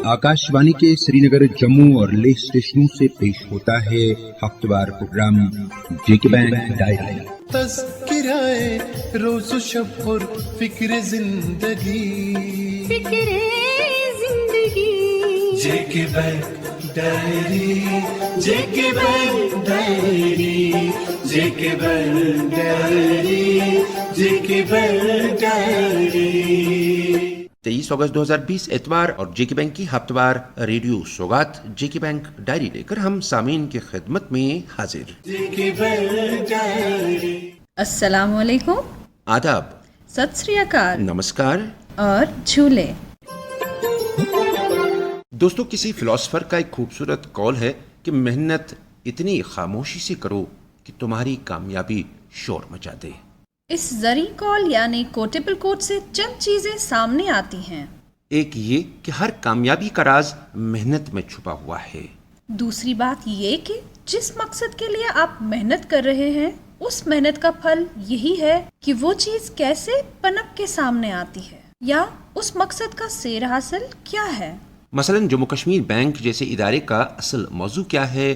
आकाशवाणी के श्रीनगर, जम्मू और लेह स्टेशनों से पेश होता है हफ्तेवार प्रोग्राम जेके बैंक डायरी। तज़किराए रोज़ शब और फिक्र जिंदगी जेके बैंक डायरी, जेके बैंक डायरी, जेके बैंक डायरी, जेके बैंक डायरी। 23 अगस्त 2020 एतवार और जेके बैंक की हफ्तेवार रेडियो सौगात जेके बैंक डायरी लेकर हम सामीन की खिदमत में हाजिर। जेके बैंक डायरी। अस्सलाम वालेकुम, आदाब, सत श्री अकाल, नमस्कार और झूले। दोस्तों, किसी फिलोसफर का एक खूबसूरत कौल है कि मेहनत इतनी खामोशी से करो कि तुम्हारी कामयाबी शोर मचा दे। इस जरी कॉल यानी कोटेबल कोट से चंद चीजें सामने आती हैं। एक ये कि हर कामयाबी का राज मेहनत में छुपा हुआ है। दूसरी बात ये कि जिस मकसद के लिए आप मेहनत कर रहे हैं, उस मेहनत का फल यही है कि वो चीज कैसे पनप के सामने आती है, या उस मकसद का सेर हासिल क्या है। मसलन जम्मू कश्मीर बैंक जैसे इदारे का असल मौजू क्या है,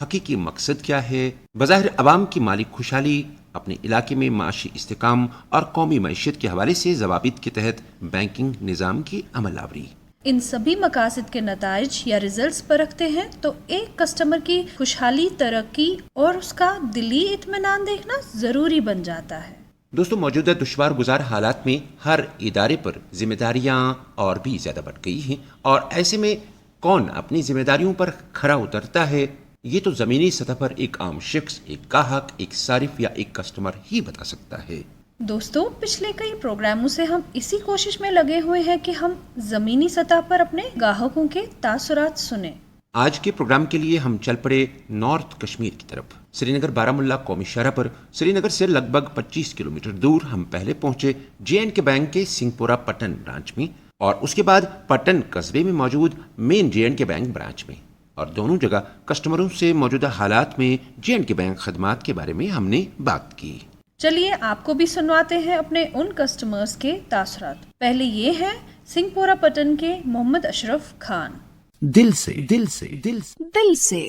हकीकी मकसद क्या है। बज़ाहिर अवाम की माली खुशहाली, अपने इलाके में माशी इस्तेकाम और कौमी मैशियत के हवाले से ज़वाबित के तहत बैंकिंग निज़ाम की अमलावरी, इन सभी मकासद के नताइज या रिजल्ट्स पर रखते हैं तो एक कस्टमर की खुशहाली, तरक्की और उसका दिली इत्मीनान देखना ज़रूरी बन जाता है। दोस्तों, मौजूदा दुश्वार गुजार हालात में हर इदारे पर जिम्मेदारियां और भी ज़्यादा बढ़ गई हैं, और ऐसे में कौन अपनी जिम्मेदारियों पर खरा उतरता है, ये तो ज़मीनी सतह पर एक आम शख्स, एक गाहक, एक सारिफ या एक कस्टमर ही बता सकता है। दोस्तों, पिछले कई प्रोग्रामों से हम इसी कोशिश में लगे हुए हैं कि हम ज़मीनी सतह पर अपने ग्राहकों के तासुरात सुने। आज के प्रोग्राम के लिए हम चल पड़े नॉर्थ कश्मीर की तरफ। श्रीनगर बारामुल्ला कौमी शहर पर श्रीनगर से लगभग 25 किलोमीटर दूर हम पहले पहुंचे जे.एंड.के बैंक के सिंहपुरा पटन ब्रांच में, और उसके बाद पटन कस्बे में मौजूद मेन जे.एंड.के बैंक ब्रांच में, और दोनों जगह कस्टमरों से मौजूदा हालात में जे.एंड.के बैंक खदमात के बारे में हमने बात की। चलिए आपको भी सुनवाते हैं अपने उन कस्टमर्स के तासुरात। पहले ये हैं सिंहपुरा पटन के मोहम्मद अशरफ खान। दिल से दिल से दिल से दिल से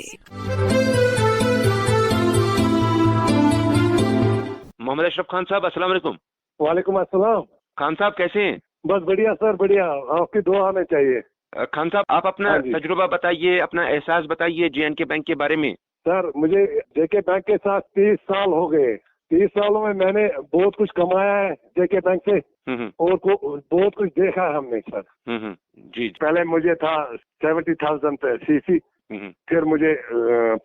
मोहम्मद अशरफ खान साहब, अस्सलाम वालेकुम। वालेकुम अस्सलाम। खान साहब कैसे हैं? बस बढ़िया सर, बढ़िया, आपकी दुआ हमें चाहिए। खान साहब, आप अपना तजुर्बा बताइए, अपना एहसास बताइए जे.एंड.के बैंक के बारे में। सर, मुझे जेके बैंक के साथ 30 साल हो गए। 30 सालों में मैंने बहुत कुछ कमाया है जेके बैंक से, और बहुत कुछ देखा है हमने सर। जी। पहले मुझे था 70,000 पे सीसी, फिर मुझे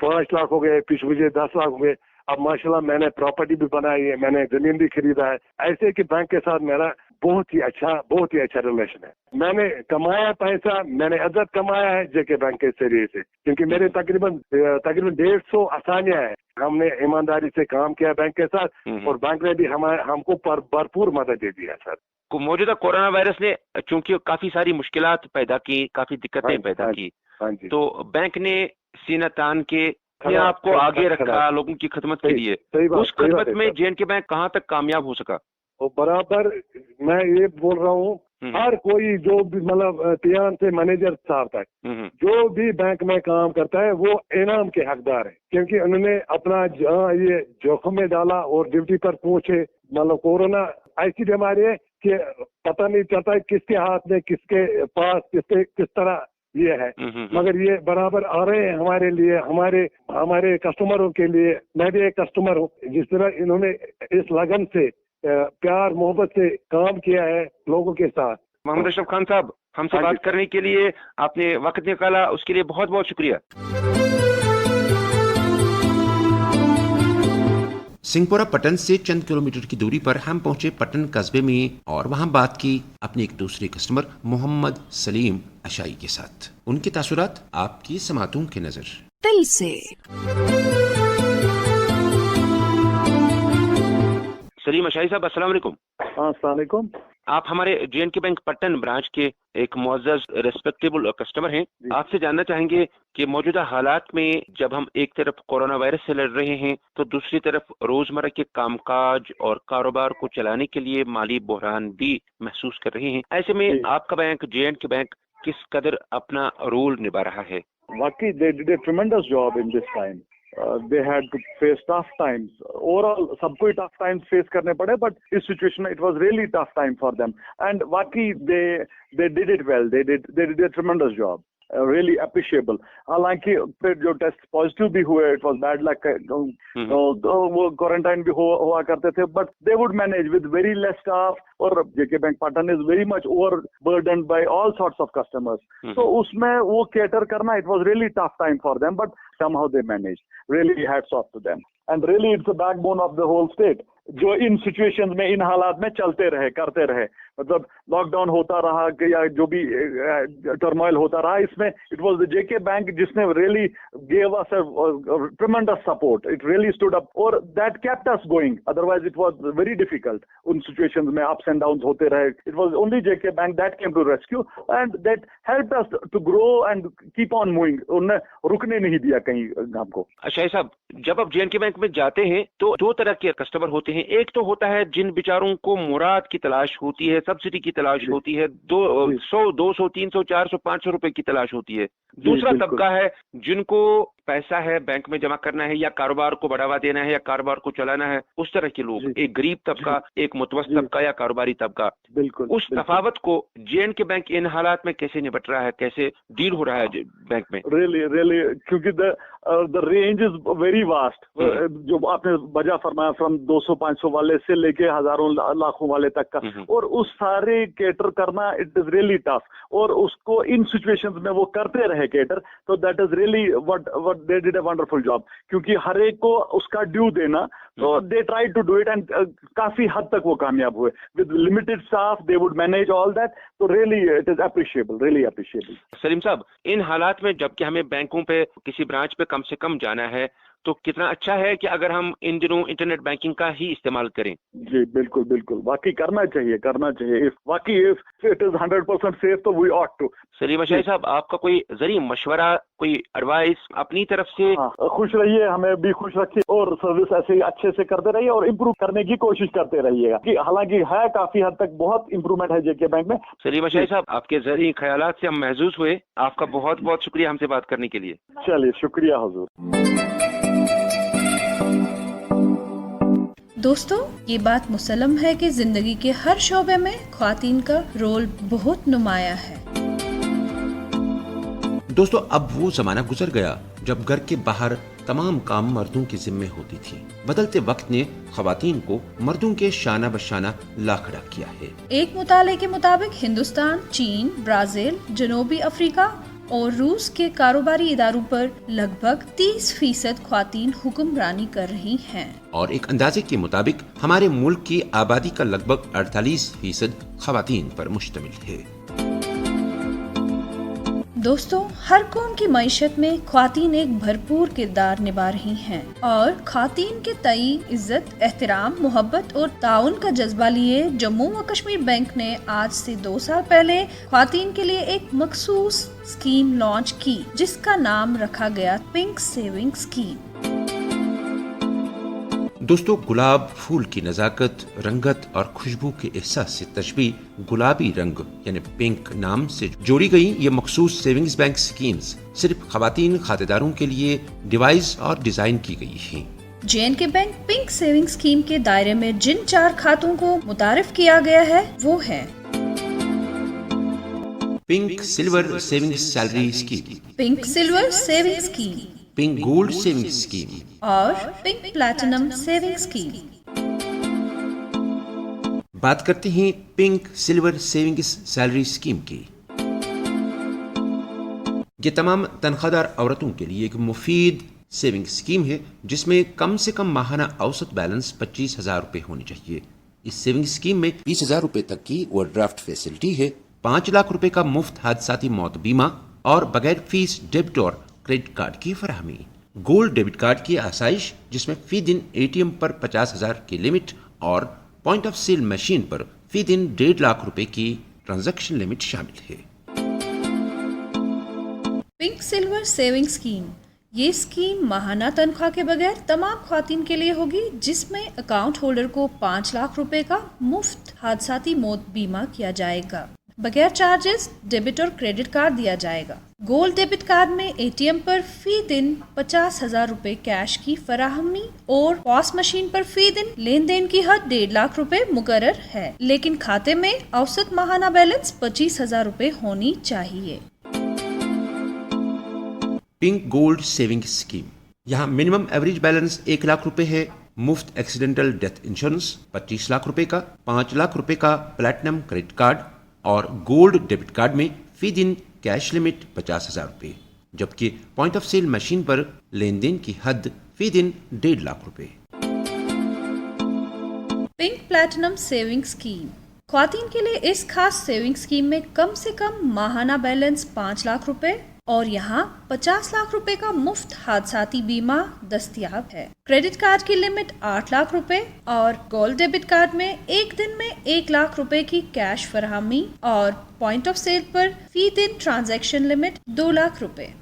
5 लाख हो गए, फिर मुझे 10 लाख हो गए। अब माशाल्लाह मैंने प्रॉपर्टी भी बनाई है, मैंने जमीन भी खरीदा है। ऐसे कि बैंक के साथ मेरा बहुत ही अच्छा रिलेशन है। मैंने कमाया पैसा, मैंने इज्जत कमाया है जेके बैंक के जरिए से, क्योंकि मेरे तकरीबन 150 आसानियां हैं। हमने ईमानदारी से काम किया बैंक के साथ, और बैंक ने भी हमको भरपूर मदद दे दिया सर। मौजूदा कोरोना वायरस ने चूंकि काफी सारी मुश्किलात पैदा की, काफी दिक्कतें पैदा की, तो बैंक ने सीना तान के अपने आप को आगे रखा लोगों की खिदमत के लिए। उस खिदमत में जे.एंड.के बैंक कहाँ तक कामयाब हो सका? वो बराबर, मैं ये बोल रहा हूँ, हर कोई जो भी मतलब पियान से मैनेजर साहब तक जो भी बैंक में काम करता है वो इनाम के हकदार है, क्योंकि उन्होंने अपना ये जोखिम में डाला और ड्यूटी पर पहुंचे। मतलब कोरोना ऐसी बीमारी है कि पता नहीं चलता किसके हाथ में, किसके पास, किस तरह ये है, मगर ये बराबर आ रहे हैं हमारे लिए, हमारे कस्टमरों के लिए। मैं भी एक कस्टमर हूँ। जिस तरह इन्होंने इस लगन से, प्यार मोहब्बत से काम किया है लोगों के साथ। मोहम्मद अशरफ खान साहब, हमसे बात करने के लिए आपने वक्त निकाला, उसके लिए बहुत बहुत शुक्रिया। सिंहपुरा पटन से चंद किलोमीटर की दूरी पर हम पहुंचे पटन कस्बे में, और वहां बात की अपने एक दूसरे कस्टमर मोहम्मद सलीम अशाई के साथ। उनके तासुरात आपकी समातों की नजर। दिल से। सलीम अशाई साहब, अस्सलाम वालेकुम। अस्सलाम वालेकुम। آپ ہمارے JNK بینک پٹن برانچ کے ایک معزز ریسپیکٹیبل کسٹمر ہیں. آپ سے جاننا چاہیں گے کہ موجودہ حالات میں جب ہم ایک طرف کورونا وائرس سے لڑ رہے ہیں تو دوسری طرف روزمرہ کے کام کاج اور کاروبار کو چلانے کے لیے مالی بحران بھی محسوس کر رہے ہیں. ایسے میں آپ کا بینک JNK بینک کس قدر اپنا رول نبھا رہا ہے؟ واقعی they did a tremendous job in this time. They had to face tough times. Overall, سب کو tough times face کرنے پڑے, but اس situation میں it was really tough time for them. And واقعی they did it well. They did a tremendous job. Really appreciable. حالانکہ پھر جو test positive بھی ہوئے, اٹ واز بیڈ لک, وہ کوارنٹائن بھی ہوا کرتے تھے, but they would manage with very less staff. اور JK bank Pattan is very much over burdened by all sorts of customers. تو اس میں وہ کیٹر کرنا, it was really tough time for them, but somehow they managed. Really hats off to them. And really it's the backbone of the whole state. جو ان situation میں, ان حالات میں چلتے رہے, کرتے رہے. مطلب لاک ڈاؤن ہوتا رہا کہ یا جو بھی ٹرموائل ہوتا رہا, اس میں it was the JK bank جس نے really gave us a tremendous support. It really stood up, اور that kept us going. Otherwise it was very difficult. In situations میں ups and downs ہوتے رہے. It was only JK bank that came to rescue and that helped us to grow and keep on moving. انہوں نے رکنے نہیں دیا کہیں ہم کو. شاہی صاحح, جب آپ JNK بینک میں جاتے ہیں تو دو طرح کے کسٹمر ہوتے ہیں. ایک تو ہوتا ہے جن بیچاروں کو مراد کی تلاش ہوتی ہے, سبسڈی کی تلاش ہوتی ہے, 100, 200, 300, 400, 500 روپے کی تلاش ہوتی ہے. دوسرا طبقہ ہے جن کو پیسہ ہے بینک میں جمع کرنا ہے, یا کاروبار کو بڑھاوا دینا ہے, یا کاروبار کو چلانا ہے. اس طرح کے لوگ, ایک غریب طبقہ, ایک متوسط طبقہ یا کاروباری طبقہ. بالکل اس تفاوت کو JNK بینک ان حالات میں کیسے نپٹ رہا ہے, کیسے ڈیل ہو رہا ہے بینک میں؟ really کیونکہ the range is very vast. جو آپ نے بجا فرمایا, فرام 200-500 والے سے لے کے ہزاروں لاکھوں والے تک کا, اور اس سارے کیٹر کرنا اٹ از ریئلی ٹف. اور اس کو ان سچویشنز میں وہ کرتے رہے کیٹر, تو that is really what they did a wonderful job. کیونکہ ہر ایک کو اس کا ڈیو دینا, تو they tried to do it and کافی حد تک وہ کامیاب ہوئے. With limited staff they would manage all that. So really it is appreciable, really appreciable. سلیم صاحب, ان حالات میں جب کہ ہمیں بینکوں پہ کسی برانچ پہ کم سے کم جانا ہے, تو کتنا اچھا ہے کہ اگر ہم ان دنوں انٹرنیٹ بینکنگ کا ہی استعمال کریں. جی بالکل بالکل, واقعی کرنا چاہیے. واقعی if it is 100% safe تو we ought to. سلیم شاہی صاحب, آپ کا کوئی ذریعہ مشورہ, کوئی ایڈوائس اپنی طرف سے؟ خوش رہیے, ہمیں بھی خوش رکھیے, اور سروس ایسے ہی اچھے سے کرتے رہیے, اور امپروو کرنے کی کوشش کرتے رہیے گا. حالانکہ ہے کافی حد تک بہت امپروومنٹ ہے JK بینک میں. سلیم شاہی صاحب, آپ کے ذریعے خیالات سے ہم محظوظ ہوئے. آپ کا بہت بہت شکریہ ہم سے بات کرنے کے لیے. چلیے, شکریہ حضور. دوستو, یہ بات مسلم ہے کہ زندگی کے ہر شعبے میں خواتین کا رول بہت نمایاں ہے. دوستو, اب وہ زمانہ گزر گیا جب گھر کے باہر تمام کام مردوں کے ذمے ہوتی تھی. بدلتے وقت نے خواتین کو مردوں کے شانہ بشانہ لا کھڑا کیا ہے. ایک مطالعے کے مطابق ہندوستان, چین, برازیل, جنوبی افریقہ اور روس کے کاروباری اداروں پر لگ بھگ 30% خواتین حکمرانی کر رہی ہیں. اور ایک اندازے کے مطابق ہمارے ملک کی آبادی کا لگ بھگ 48% خواتین پر مشتمل ہے. دوستو, ہر قوم کی معیشت میں خواتین ایک بھرپور کردار نبھا رہی ہیں, اور خواتین کے تئیں عزت, احترام, محبت اور تعاون کا جذبہ لیے جموں و کشمیر بینک نے آج سے 2 سال پہلے خواتین کے لیے ایک مخصوص اسکیم لانچ کی, جس کا نام رکھا گیا پنک سیونگ اسکیم. دوستو, گلاب پھول کی نزاکت, رنگت اور خوشبو کے احساس سے تشبیہ گلابی رنگ یعنی پنک نام سے جوڑی گئی یہ مخصوص سیونگز بینک سکیمز صرف خواتین خاتے داروں کے لیے ڈیوائز اور ڈیزائن کی گئی ہیں. JNK bank pink saving scheme کے دائرے میں جن 4 کھاتوں کو متعارف کیا گیا ہے وہ ہے pink silver savings salary scheme, pink silver saving scheme, pink gold saving scheme اور پنک پلیٹینم سیونگ اسکیم. بات کرتے ہیں pink silver savings salary scheme کی. یہ تمام تنخواہ دار عورتوں کے لیے ایک مفید سیونگ اسکیم ہے جس میں کم سے کم ماہانہ اوسط بیلنس 25,000 روپے ہونے چاہیے. اس سیونگ اسکیم میں 20,000 روپے تک کی اوور ڈرافٹ فیسلٹی ہے, 5 لاکھ روپے کا مفت حادثاتی موت بیمہ اور بغیر فیس ڈیبٹ اور کریڈٹ کارڈ کی فراہمی. گولڈ ڈیبٹ کارڈ کی آسائش جس میں فی دن ATM پر 50,000 کی لمٹ اور پوائنٹ آف سیل مشین پر फी दिन 1.5 लाख रुपए की ट्रांजैक्शन लिमिट शामिल है। पिंक सिल्वर सेविंग स्कीम, ये स्कीम माहाना तनख्वाह के बगैर तमाम ख्वातीन के लिए होगी, जिसमें अकाउंट होल्डर को 5 लाख रुपए का मुफ्त हादसाती मौत बीमा किया जाएगा। बगैर चार्जेस डेबिट और क्रेडिट कार्ड दिया जाएगा। गोल्ड डेबिट कार्ड में एटीएम पर फी दिन 50,000 रुपए कैश की फराहमी और पॉस मशीन पर फी दिन लेन देन की हद 1.5 लाख रुपए मुकर्रर है, लेकिन खाते में औसत माहाना बैलेंस 25,000 रुपए होनी चाहिए। पिंक गोल्ड सेविंग स्कीम, यहाँ मिनिमम एवरेज बैलेंस 1 लाख रुपए है। मुफ्त एक्सीडेंटल डेथ इंश्योरेंस 25 लाख रुपए का, 5 लाख रुपए का प्लैटिनम क्रेडिट कार्ड और गोल्ड डेबिट कार्ड में फी दिन कैश लिमिट 50,000 रुपए, जबकि पॉइंट ऑफ सेल मशीन पर लेन देन की हद फी दिन 1.5 लाख रुपए। पिंक प्लैटिनम सेविंग स्कीम, ख्वातीन के लिए इस खास सेविंग स्कीम में कम से कम माहाना बैलेंस 5 लाख रुपए और यहाँ 50 लाख रुपए का मुफ्त हादसाती बीमा दस्तयाब है। क्रेडिट कार्ड की लिमिट 8 लाख रुपए और गोल्ड डेबिट कार्ड में एक दिन में 1 लाख रुपए की कैश फराहमी और पॉइंट ऑफ सेल पर फी दिन ट्रांजैक्शन लिमिट 2 लाख रुपए।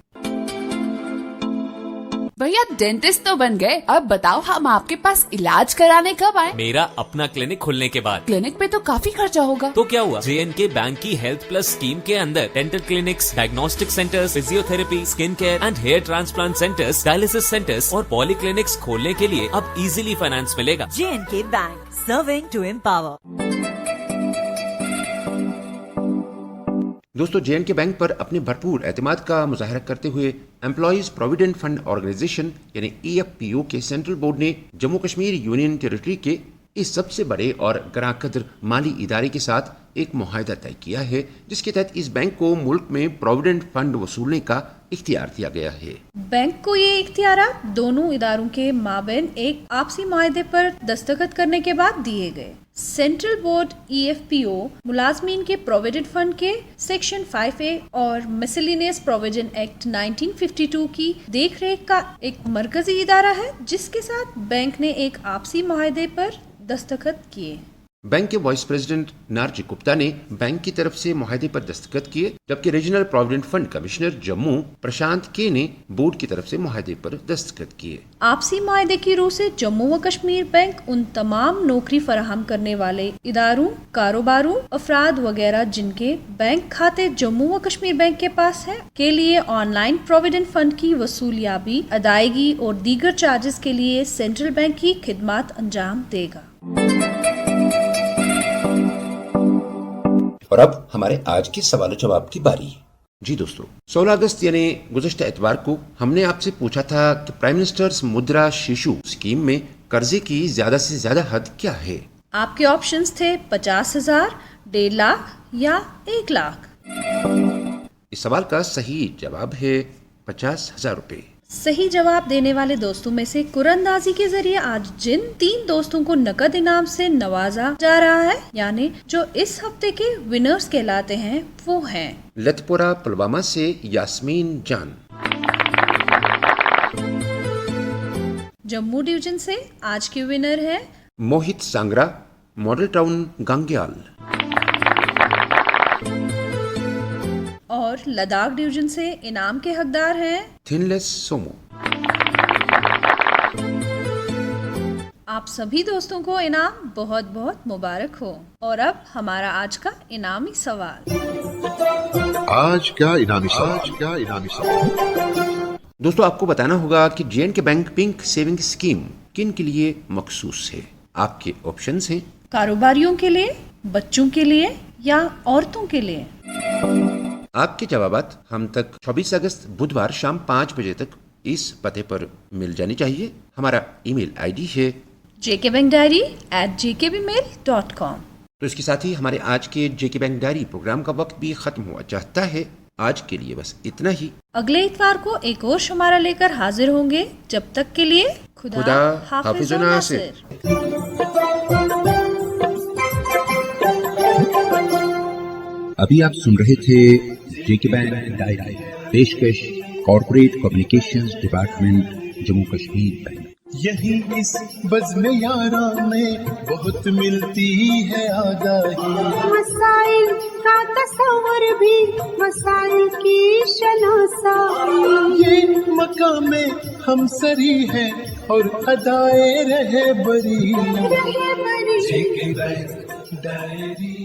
भैया डेंटिस्ट तो बन गए, अब बताओ हम आपके पास इलाज कराने कब आए? मेरा अपना क्लिनिक खुलने के बाद। क्लिनिक पे तो काफी खर्चा होगा। तो क्या हुआ, JNK बैंक की हेल्थ प्लस स्कीम के अंदर dental clinics, diagnostic centres, physiotherapy, skin care and hair transplant centres, dialysis centres और पॉली क्लिनिक्स खोलने के लिए अब इजीली फाइनेंस मिलेगा। JNK bank, serving to empower. दोस्तों, JNK बैंक पर अपने भरपूर एतमाद का मुजाहरा करते हुए एम्प्लॉइज प्रोविडेंट फंड ऑर्गेनाइजेशन यानी EFPO के सेंट्रल बोर्ड ने जम्मू कश्मीर यूनियन टेरिटरी के इस सबसे बड़े और गरां कदर माली इदारे के साथ एक मुआहदा तय किया है, जिसके तहत इस बैंक को मुल्क में प्रोविडेंट फंड वसूलने का इख्तियार दिया गया है। बैंक को ये इख्तियारात दोनों इदारों के माबैन एक आपसी मुआहदे पर दस्तखत करने के बाद दिए गए। सेंट्रल बोर्ड EFPO मुलाजमीन के प्रोविडेंट फंड के सेक्शन 5A और मिसलिनियस प्रोविजन एक्ट 1952 की देखरेख का एक मरकजी इदारा है, जिसके साथ बैंक ने एक आपसी मुआहदे पर दस्तखत किए। बैंक के वाइस प्रेसिडेंट नारजी गुप्ता ने बैंक की तरफ से मुआहदे पर दस्तखत किए, जबकि regional provident fund commissioner Jammu Prashant के ने बोर्ड की तरफ से मुआहदे पर दस्तखत किए। आपसी मुआहदे की रूह से जम्मू व कश्मीर बैंक उन तमाम नौकरी फराहम करने वाले इदारों, कारोबारों, अफराद वगैरह जिनके बैंक खाते जम्मू व कश्मीर बैंक के पास है, के लिए ऑनलाइन प्रोविडेंट फंड की वसूलियाबी, अदायगी और दीगर चार्जेस के लिए सेंट्रल बैंक की खिदमत अंजाम देगा। और अब हमारे आज के सवाल जवाब की बारी। जी दोस्तों, 16 अगस्त यानी गुज़श्ता इतवार को हमने आपसे पूछा था कि प्राइम मिनिस्टर्स मुद्रा शिशु स्कीम में कर्जे की ज्यादा से ज्यादा हद क्या है। आपके ऑप्शंस थे 50,000, 1.5 लाख या 1 लाख। इस सवाल का सही जवाब है 50,000 रुपए। सही जवाब देने वाले दोस्तों में से कुरअंदाजी के जरिए आज जिन 3 दोस्तों को नकद इनाम से नवाजा जा रहा है, यानी जो इस हफ्ते के विनर्स कहलाते हैं, वो हैं लतपुरा पुलवामा से यास्मीन जान, जम्मू डिवीजन से आज के विनर है मोहित सांगरा, मॉडल टाउन गांग्याल, और लद्दाख डिवीजन से इनाम के हकदार हैं थिनलेस सोमो। आप सभी दोस्तों को इनाम बहुत बहुत मुबारक हो। और अब हमारा आज का इनामी सवाल। आज का इनामी सवाल। दोस्तों, आपको बताना होगा कि JNK bank pink saving scheme किन के लिए मखसूस है। आपके ऑप्शंस हैं कारोबारियों के लिए, बच्चों के लिए या औरतों के लिए। आपके जवाबात हम तक 24 अगस्त बुधवार शाम 5 बजे तक इस पते पर मिल जानी चाहिए। हमारा ईमेल ID है jkbankdiary@jkbmail.com। तो इसके साथ ही हमारे आज के JK बैंक डायरी प्रोग्राम का वक्त भी खत्म हुआ चाहता है। आज के लिए बस इतना ही। अगले इतवार को एक और शुमारा लेकर हाजिर होंगे। जब तक के लिए खुदा हाफिज़ व नासिर। अभी आप सुन रहे थे JK बैंक डायरी, पेशकश corporate communications department, Jammu Kashmir bank. یہی اس بزم یاراں میں بہت ملتی ہے آگاہی، مسائل کا تصور بھی مسائل کی شناسائی، یہ مقام ہم سری ہے اور ادائے رہے بری، جے کے بینک ڈائری